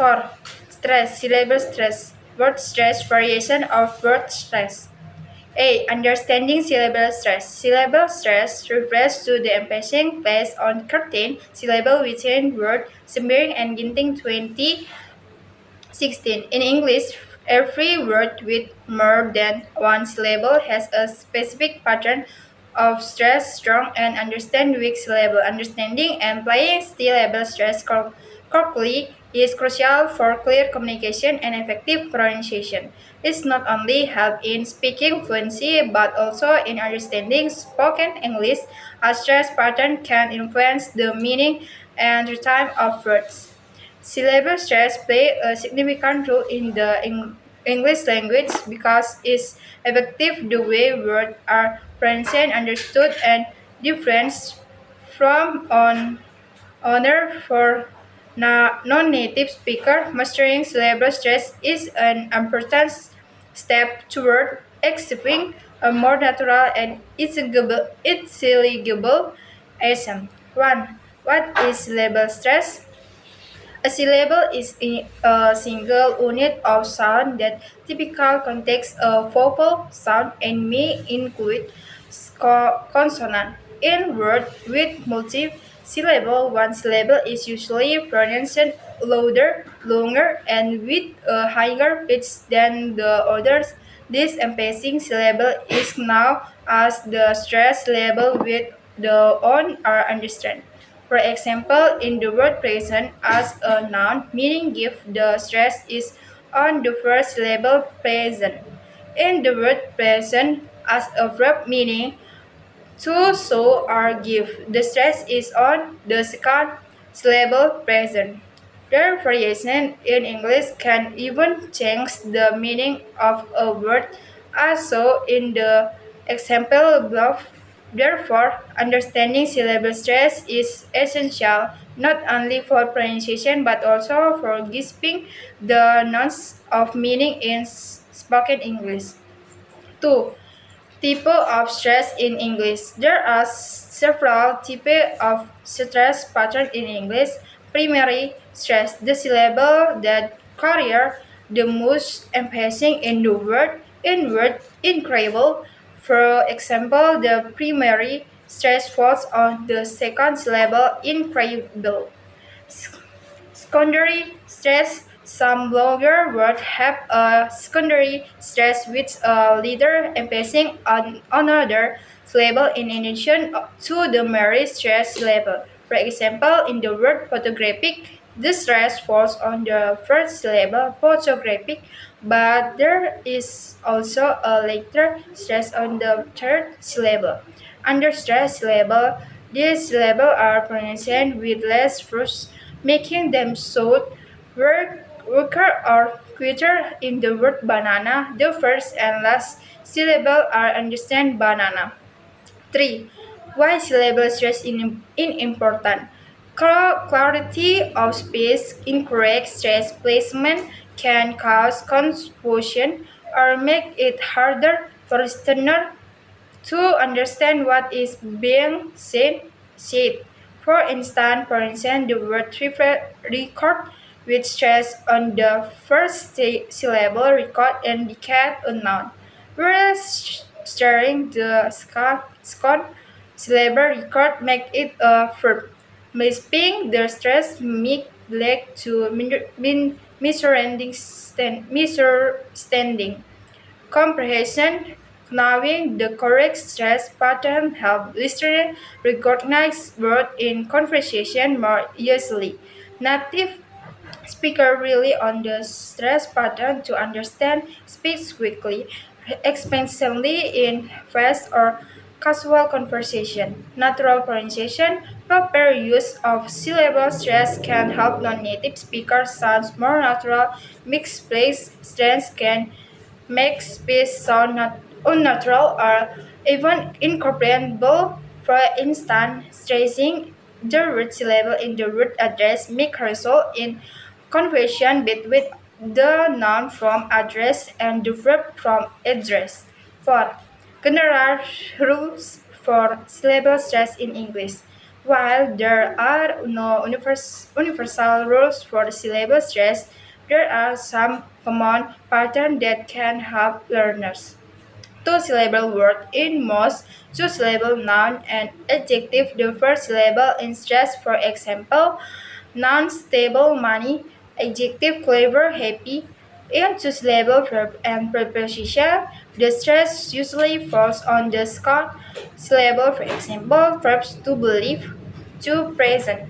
4. Stress, syllable stress, word stress, variation of word stress. A. Understanding syllable stress. Syllable stress refers to the emphasis placed on certain syllable within word, Sembering and Ginting 2016. In English, every word with more than one syllable has a specific pattern of stress, strong and understand weak syllable. Understanding and applying syllable stress correctly is crucial for clear communication and effective pronunciation. This not only helps in speaking fluency but also in understanding spoken English. A stress pattern can influence the meaning and rhythm of words. Syllable stress play a significant role in the English language because it's effective the way words are pronounced, understood, and different from honor for non-native speaker. Mastering syllable stress is an important step toward achieving a more natural and intelligible accent. 1. What is syllable stress? A syllable is a single unit of sound that typically contains a vowel sound and may include consonant. In words with multi-syllable, one syllable is usually pronounced louder, longer, and with a higher pitch than the others. This emphasizing syllable is known as the stress syllable with the on or understand. For example, in the word present as a noun, meaning give, the stress is on the first syllable present. In the word present as a verb, meaning to show or give, the stress is on the second syllable present. Their variation in English can even change the meaning of a word, as so in the example above. Therefore, understanding syllable stress is essential not only for pronunciation but also for grasping the nuance of meaning in spoken English. 2. Type of stress in English. There are several types of stress patterns in English. Primary stress, the syllable that carry the most emphasis in the word. In word incredible, for example, the primary stress falls on the second syllable incredible. Secondary stress. Some longer words have a secondary stress with a leader emphasizing on another syllable in addition to the primary stress syllable. For example, in the word photographic, the stress falls on the first syllable photographic, but there is also a later stress on the third syllable. Under stress syllable, these syllables are pronounced with less force, making them sound weaker or quicker. In the word banana, the first and last syllable are understand banana. 3. Why syllable stress in important? Clarity of speech, incorrect stress placement can cause confusion or make it harder for listener to understand what is being said. For instance, the word record with stress on the first syllable record indicate a noun, whereas starring the second syllable record make it a verb. Misping the stress make lead to misunderstanding. Comprehension, knowing the correct stress pattern help listeners recognize words in conversation more easily. Native speakers rely on the stress pattern to understand speech quickly, especially in fast or casual conversation. Natural pronunciation, proper use of syllable stress can help non-native speakers sound more natural. Mixed place stress can make speech sound unnatural or even incomprehensible. For instance, stressing the root syllable in the root address may result in confusion between the noun from address and the verb from address. 4. General rules for syllable stress in English. While there are no universal rules for syllable stress, there are some common patterns that can help learners. Two-syllable word in most, two-syllable noun and adjective, the first syllable in stress, for example, noun stable money, adjective clever happy. In two-syllable verb and preposition, the stress usually falls on the second syllable, for example, verbs to believe, to present.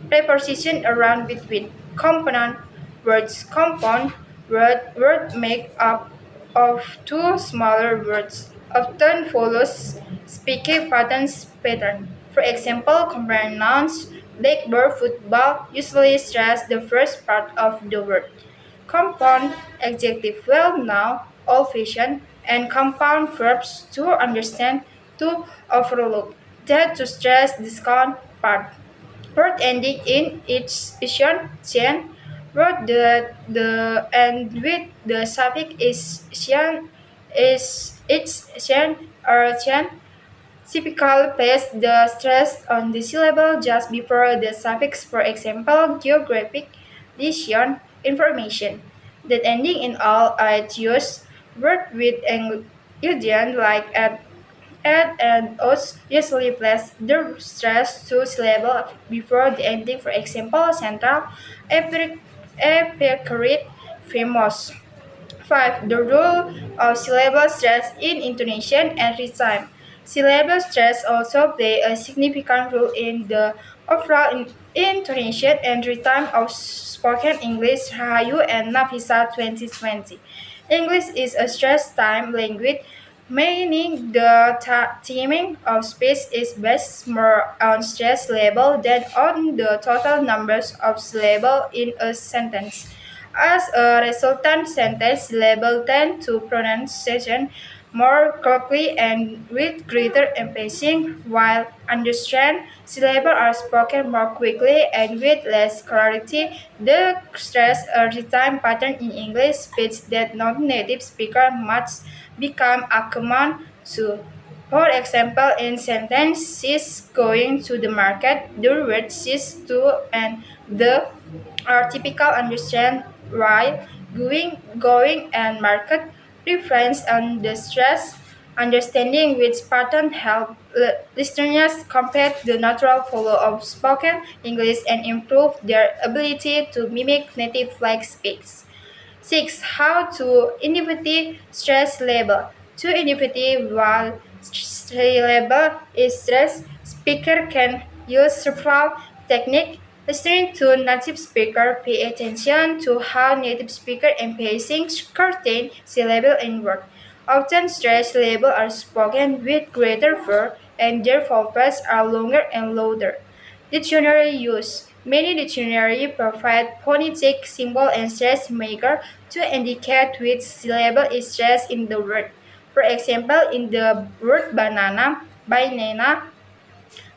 Preposition around between. Component words. Compound word make up of two smaller words often follows speaking patterns pattern. For example, comparing nouns blackbird, football usually stress the first part of the word. Compound adjective well now, old-fashioned, and compound verbs to understand, to overlook, that to stress the second part. Word ending in its tion, word the and with the suffix is tion, is its tion or chen, typically place the stress on the syllable just before the suffix. For example, geographic, lesion, information. That ending in all are used. Word with ingredient like at and os usually place the stress to syllable before the ending. For example, central, epicurate, famous. 5. The role of syllable stress in intonation and rhythm. Syllable stress also play a significant role in the overall intonation and rhythm of spoken English. Rahayu and Nafisa 2020. English is a stress-time language, meaning the timing of speech is based more on stress level than on the total numbers of syllables in a sentence. As a resultant, sentence syllables tend to pronunciation more quickly and with greater emphasis, while understand syllables are spoken more quickly and with less clarity. The stress rhythm pattern in English speech that non-native speakers must become accustomed to. For example, in sentence she's going to the market, the words she's to and the are typical understand while going and market reference on the stress understanding which pattern help listeners compare the natural flow of spoken English and improve their ability to mimic native like speaks. 6. How to identify stress level. To identify while stress level is stress, speaker can use several techniques. Listening to native speaker, pay attention to how native speaker emphasizing certain syllable in word. Often stress levels are spoken with greater verb and their vowels are longer and louder. Dictionary use. Many dictionaries provide phonetic symbol and stress marker to indicate which syllable is stressed in the word. For example, in the word banana,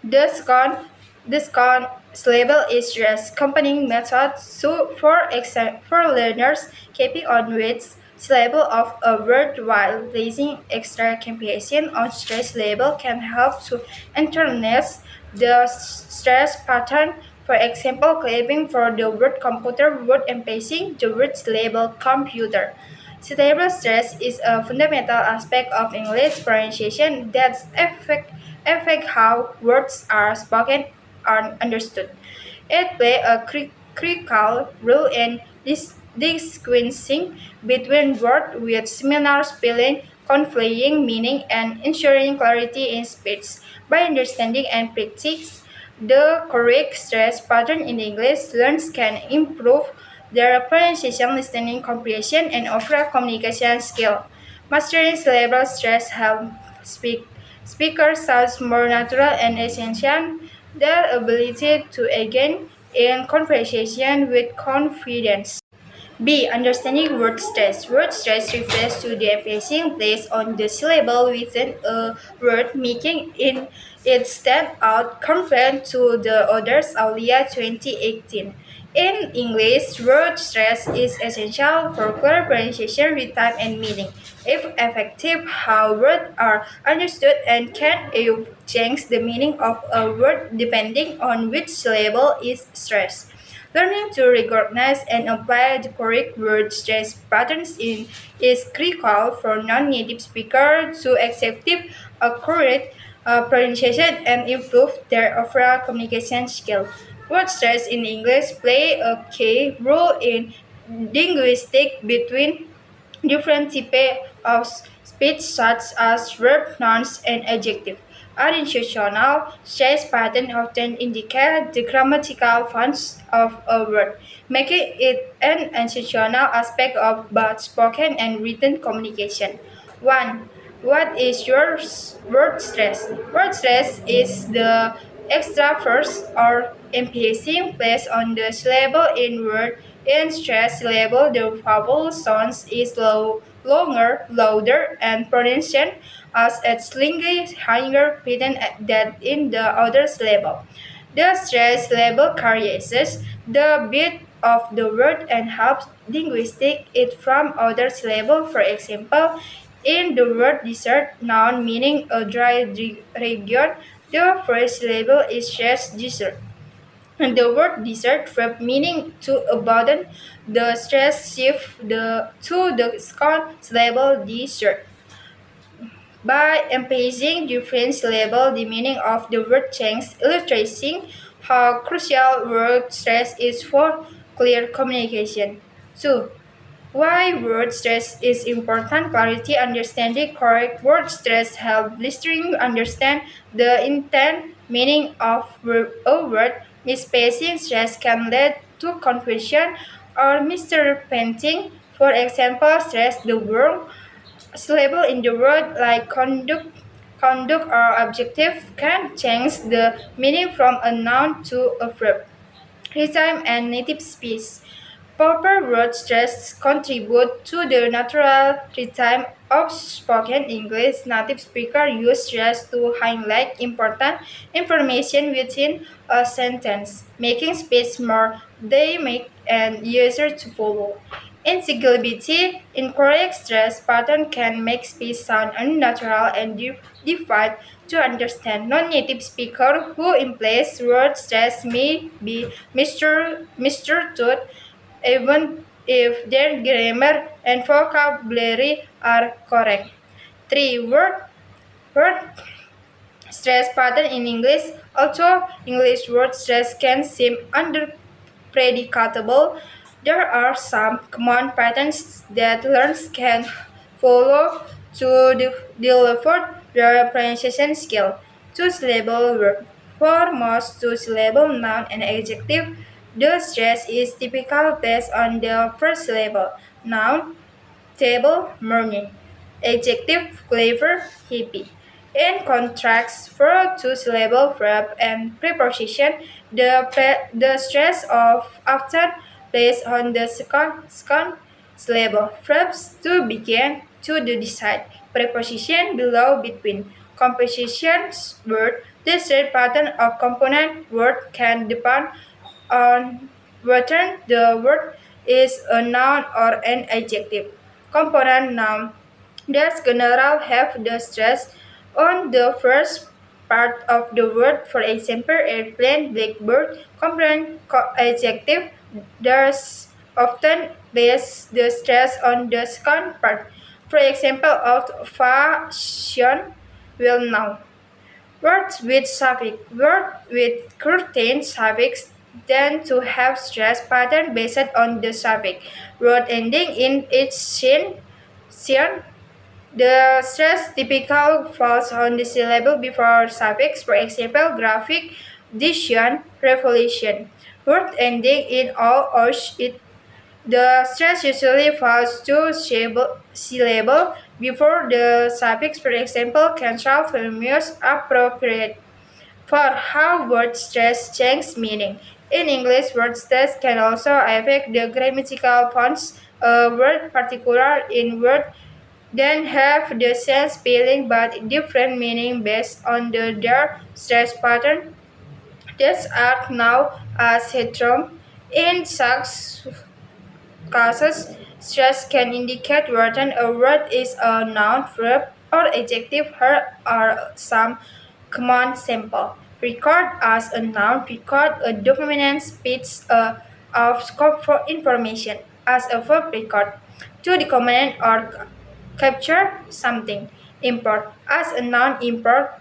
the second syllable is stressed. Accompanying method so for learners keeping on with syllable of a word while placing extra comparison on stress level can help to internalize the stress pattern. For example, clapping for the word computer, word emphasizing the word's label computer. Cerebral stress is a fundamental aspect of English pronunciation that affect how words are spoken and understood. It plays a critical role in distinguishing between words with similar spelling, conveying meaning, and ensuring clarity in speech. By understanding and practice the correct stress pattern in English, learners can improve their pronunciation, listening comprehension, and overall communication skill. Mastering cerebral stress helps speakers sound more natural and essential. Their ability to engage in conversation with confidence. B. Understanding word stress. Word stress refers to the emphasis placed on the syllable within a word, making it stand out compared to the others earlier 2018. In English, word stress is essential for clear pronunciation, rhythm, and meaning. If effective, how words are understood and can change the meaning of a word depending on which syllable is stressed. Learning to recognize and apply the correct word stress patterns is critical for non-native speakers to effective, accurate pronunciation and improve their overall communication skills. Word stress in English play a key role in linguistic between different types of speech such as verb, nouns, and adjectives. Unintentional stress patterns often indicate the grammatical function of a word, making it an essential aspect of both spoken and written communication. 1. What is your word stress? Word stress is the extra force or emphasis placed on the syllable in word. In stress syllable, the vowel sounds is longer, louder, and pronunciation as a slightly higher pitch than in the other syllable. The stress syllable carries the beat of the word and helps linguistic it from other syllable. For example, in the word desert, noun meaning a dry region, the first syllable is stressed desert. And the word desert verb meaning to abandon the stress shift to the second syllable desert. By emphasizing different syllables, the meaning of the word changes, illustrating how crucial word stress is for clear communication. 2. Why word stress is important. Clarity, understanding correct word stress help listening understand the intent meaning of a word. Misspacing stress can lead to confusion or misunderstanding. For example, stress the word syllable in the word like conduct or objective can change the meaning from a noun to a verb. Rhythm and native speech. Proper word stress contribute to the natural rhythm of spoken English. Native speakers use stress to highlight important information within a sentence, making speech more dynamic and easier to follow. Intelligibility, incorrect stress pattern can make speech sound unnatural and difficult to understand. Non-native speakers who employs word stress may be misunderstood even if their grammar and vocabulary are correct. 3. Word stress pattern in English. Although English word stress can seem unpredictable, there are some common patterns that learners can follow to develop their pronunciation skill. Two-syllable word. For most two-syllable noun and adjective, the stress is typically based on the first syllable. Noun, table, morning. Adjective, clever, hippie. In contrast, for two-syllable verb and preposition, the stress of often placed on the second syllable. Verbs to begin, to the decide. Preposition below, between. Compositions word. The stress pattern of component word can depend on whether the word is a noun or an adjective. Component noun. Thus, general have the stress on the first part of the word. For example, airplane, blackbird. Component adjective. Thus, often base the stress on the second part. For example, of fashion, well known. Words with suffix. Words with curtain suffix tend to have stress pattern based on the suffix. Word ending in tion, the stress typically falls on the syllable before suffix. For example, graphic, diction, revolution. Word ending in all or the stress usually falls to syllable before the suffix. For example, cancel, famous, appropriate. For how word stress changes meaning. In English, word stress can also affect the grammatical forms. A word particular in word then have the same spelling but different meaning based on their stress pattern. These are now as heteron. In such cases, stress can indicate whether a word is a noun, verb, or adjective. Here are some common sample. Record as a noun, record a dominant speech of scope for information. As a verb, record to document or capture something. Import as a noun, import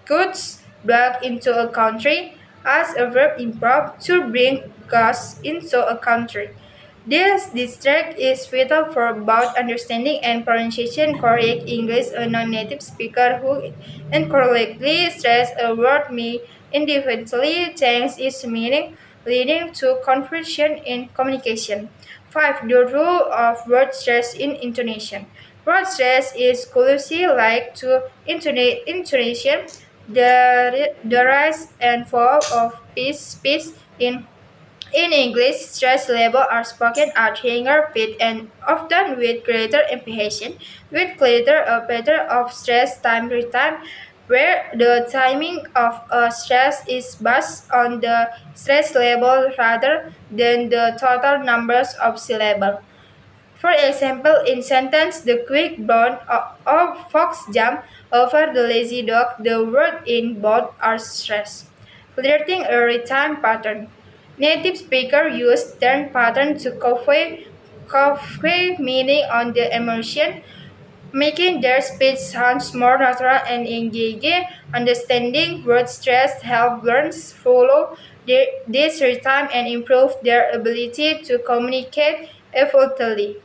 goods back into a country. As a verb, import to bring goods into a country. This district is vital for both understanding and pronunciation correct English. A non-native speaker who incorrectly stress a word may individually change its meaning, leading to confusion in communication. 5. The rule of word stress in intonation. Word stress is closely like to intonation, the rise and fall of speech in English, stress levels are spoken at higher pitch and often with greater implication, with clearer a pattern of stress time to time, where the timing of a stress is based on the stress level rather than the total numbers of syllables. For example, in sentence, the quick brown fox jump over the lazy dog, the word in both are stressed, creating a rhythm pattern. Native speakers use turn pattern to convey meaning on the emotion, making their speech sounds more natural and engaging. Understanding word stress help learners follow this rhythm and improve their ability to communicate effectively.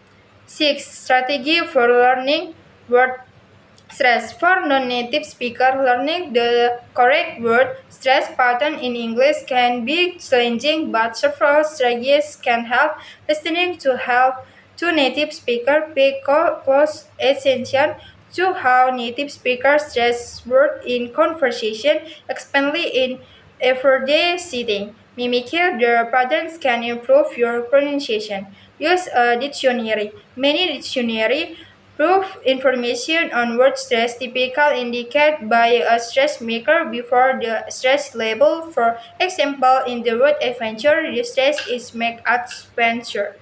6. Strategy for learning word stress. For non-native speaker, learning the correct word stress pattern in English can be challenging, but several strategies can help. Listening to native speaker pay close attention to how native speakers stress word in conversation, especially in everyday setting. Mimicking their patterns can improve your pronunciation. Use a dictionary. Many dictionary proof information on word stress typical indicated by a stress maker before the stress label. For example, in the word adventure, the stress is make adventure.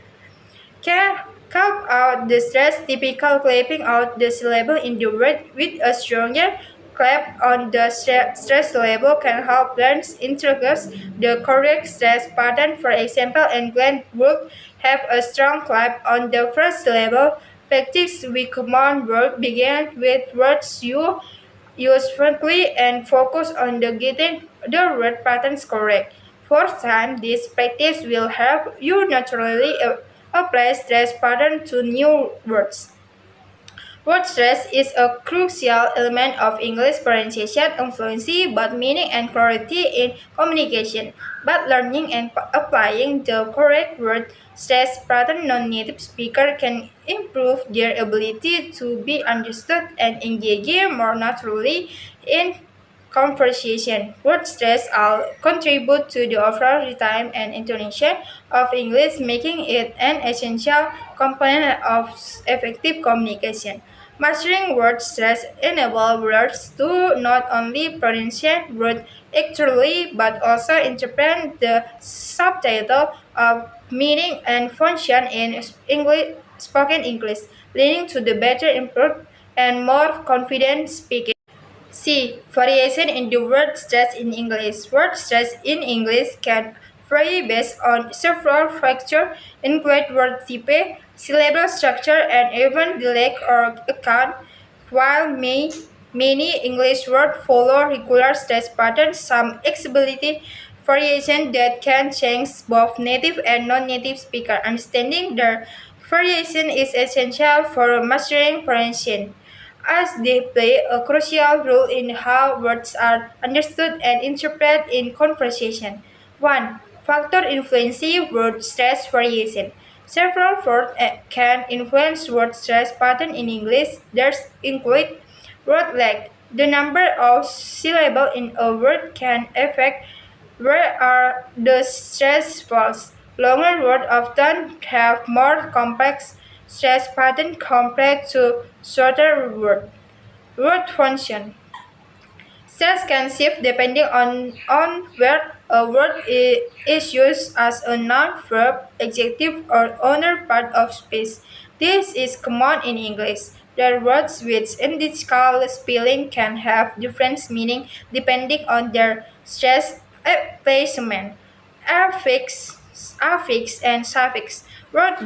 Can carve out the stress typical clapping out the syllable in the word with a stronger clap on the stress label can help learners introduce the correct stress pattern. For example, England would have a strong clap on the first syllable. Practice with common word begin with words you use frequently and focus on the getting the word patterns correct. Fourth time, this practice will help you naturally apply stress pattern to new words. Word stress is a crucial element of English pronunciation, fluency, both meaning and clarity in communication. But learning and applying the correct word stress pattern non-native speaker can improve their ability to be understood and engaging more naturally in conversation. Word stress all contribute to the overall rhythm and intonation of English, making it an essential component of effective communication. Mastering word stress enables learners to not only pronounce words accurately but also interpret the subtitle of meaning and function in English, spoken English, leading to the better improved and more confident speaking. C. Variation in the word stress in English. Word stress in English can vary based on several factors, including word type, syllable structure, and even dialect or accent. While many English words follow regular stress patterns, some accessibility variation that can change both native and non-native speaker. Understanding their variation is essential for mastering pronunciation as they play a crucial role in how words are understood and interpreted in conversation. 1. Factor influencing word stress variation. Several words can influence word stress pattern in English. These include words like The number of syllables in a word can affect where are the stress falls. Longer words often have more complex stress patterns compared to shorter words. Word function. Stress can shift depending on where a word is used as a noun, verb, adjective, or other part of speech. This is common in English. The words with identical spelling can have different meaning depending on their stress placement. Affix and suffix. Words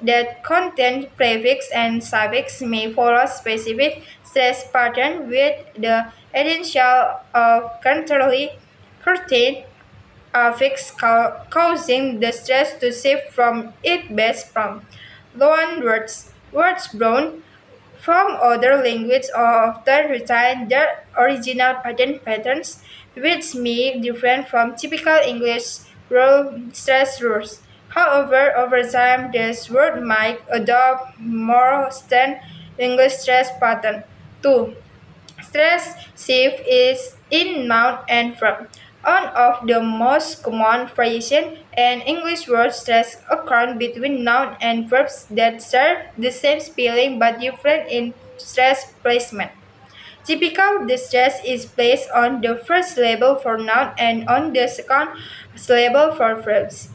that contain prefix and suffix may follow specific stress pattern with the essential contrary curtain affix causing the stress to shift from its base from loan words. Words born from other languages often retain their original pattern patterns, which may differ from typical English rule stress rules. However, over time, this word might adopt more standard English stress pattern. 2. Stress shift is in noun and verb. One of the most common variations in English word stress occur between noun and verbs that share the same spelling but different in stress placement. Typical, the stress is placed on the first syllable for noun and on the second syllable for verbs.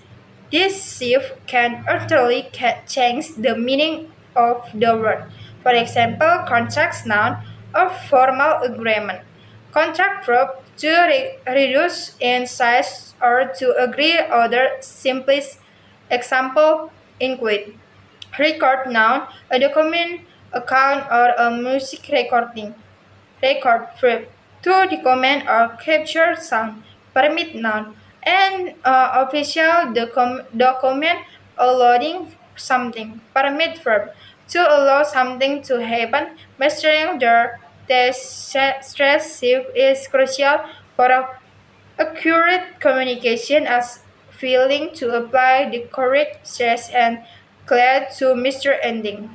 This shift can utterly change the meaning of the word. For example, contract noun or formal agreement. Contract verb to reduce in size or to agree other simplest example include record noun, a document, account, or a music recording. Record verb to document or capture sound. Permit noun and official document allowing something. Permit verb to allow something to happen. Mastering the stress shift is crucial for accurate communication as failing to apply the correct stress and clear to misunderstanding.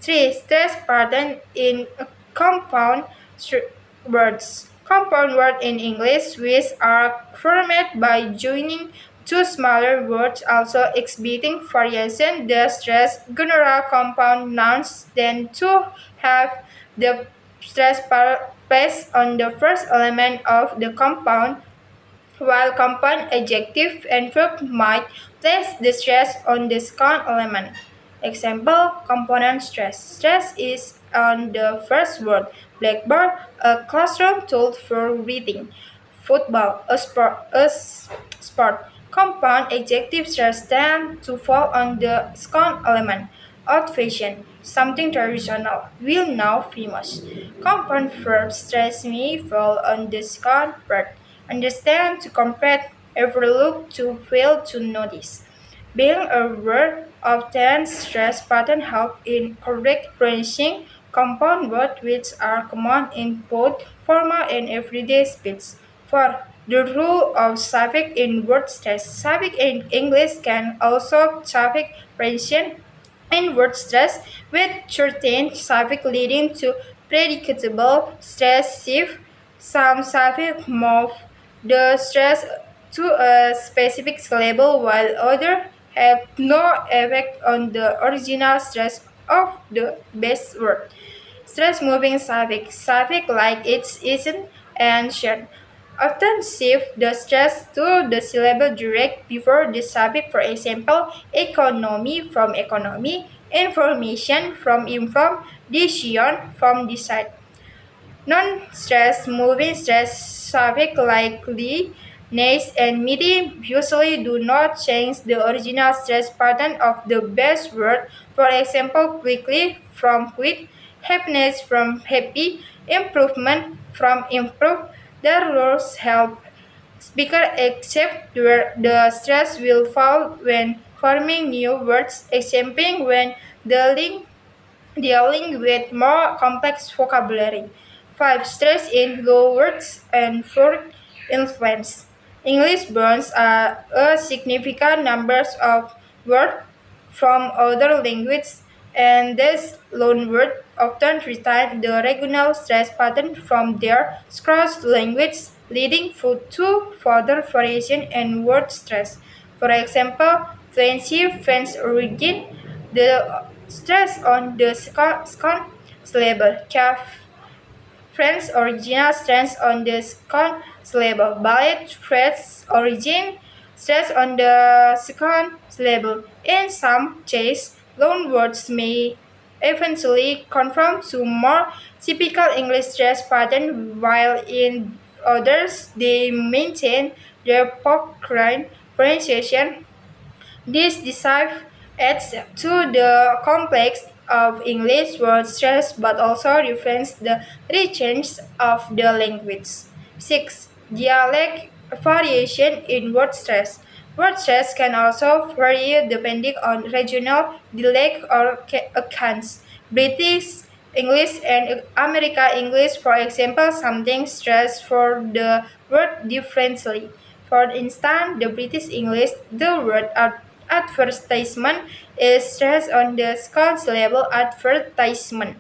3. Stress pattern in compound words. Compound words in English which are formed by joining two smaller words also exhibiting variation. The stress general compound nouns tend to have the stress placed on the first element of the compound while compound adjective and verb might place the stress on the second element. Example, component stress. Stress is on the first word. Blackboard, a classroom tool for reading. Football, a sport. Compound adjective stress tend to fall on the second element. Old fashioned, something traditional, will now famous. Compound verb stress may fall on the second word. Understand to comprehend, overlook to fail to notice. Being aware of ten stress pattern help in correct pronouncing compound words which are common in both formal and everyday speech. 4. The rule of suffix in word stress. Suffix in English can also suffix pronunciation in word stress with certain suffix leading to predictable stress shift. Some suffix move the stress to a specific syllable while others have no effect on the original stress of the base word. Stress moving suffix like it's isn't and should often shift the stress to the syllable direct before the suffix. For example, economy from economy, information from inform, decision from decide. Non-stress moving stress suffix like li, nice, and midi usually do not change the original stress pattern of the base word. For example, quickly from quick, happiness from happy, improvement from improve. The rules help speaker accept where the stress will fall when forming new words, example when the link dealing with more complex vocabulary. 5. Stress in low words and word influence. English burns a significant numbers of words from other languages and these loanwords often retain the regional stress pattern from their cross language, leading to further variation in word stress. For example, fluency French origin, the stress on the second syllable, French original stress on the second syllable. Ballet stress origin stress on the second syllable. In some cases, loan words may eventually conform to more typical English stress pattern, while in others they maintain their Pockline pronunciation. This dive adds to the complex of English word stress but also reflects the richness of the language. 6. Dialect variation in word stress. Word stress can also vary depending on regional dialect or accounts. British English and American English, for example, something stress for the word differently. For instance, the British English, the word advertisement is stressed on the Scots level advertisement.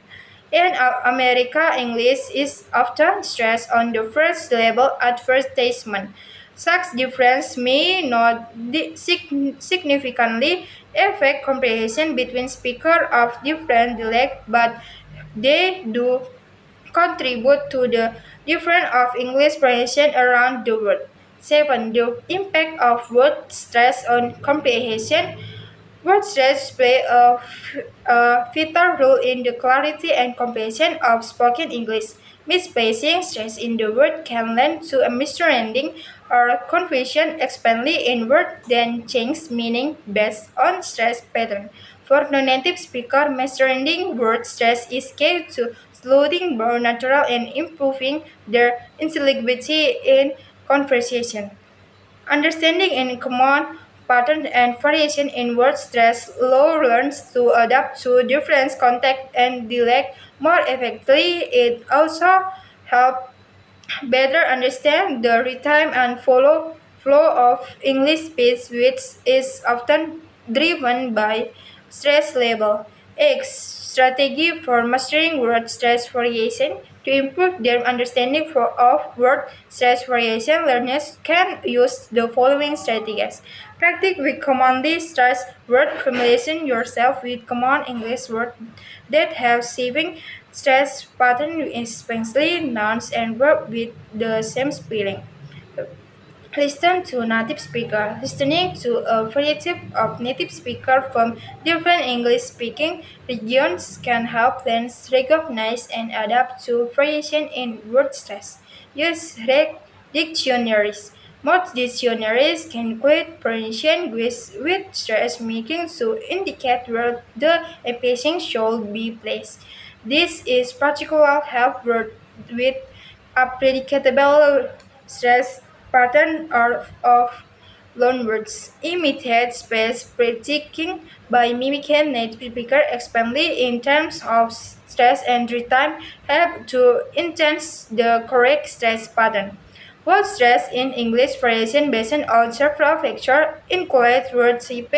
In America, English is often stressed on the first level advertisement. Such difference may not significantly affect comprehension between speakers of different dialects, but they do contribute to the difference of English pronunciation around the world. 7. The impact of word stress on comprehension. Word stress play a vital role in the clarity and comprehension of spoken English. Misplacing stress in the word can lead to a misunderstanding or confusion, especially in words that change meaning based on stress pattern. For non-native speaker, mastering word stress is key to slowing down natural and improving their intelligibility in conversation. Understanding in common pattern and variation in word stress allow learns to adapt to different contexts and dialect more effectively. It also helps better understand the rhythm and flow of English speech, which is often driven by stress level. X. Strategy for mastering word stress variation. To improve their understanding of word stress variation, learners can use the following strategies. Practice with commonly stressed word familiarization yourself with common English words that have saving stress pattern, especially nouns and verbs with the same spelling. Listen to native speaker. Listening to a variety of native speakers from different English-speaking regions can help them recognize and adapt to variation in word stress. Use dictionaries. Most dictionaries can include pronunciation with stress making to indicate where the emphasis should be placed. This is particular help with a predictable stress pattern of loanwords. Imitate space predicting by mimicking native speaker expandly in terms of stress and time help to enhance the correct stress pattern. Word stress in English variation based on several factors include word type,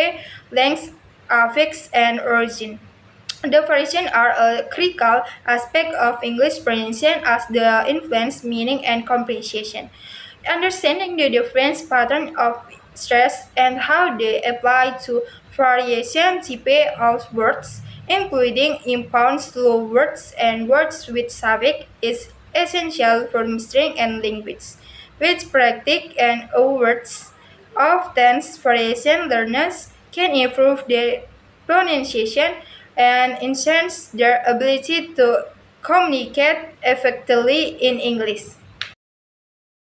length, affix, and origin. The variations are a critical aspect of English pronunciation as they influence meaning and comprehension. Understanding the different patterns of stress and how they apply to variation type of words, including impound slow words and words with suffix, is essential for mastering and language. With practice and awards of tense variation, learners can improve their pronunciation and enhance their ability to communicate effectively in English.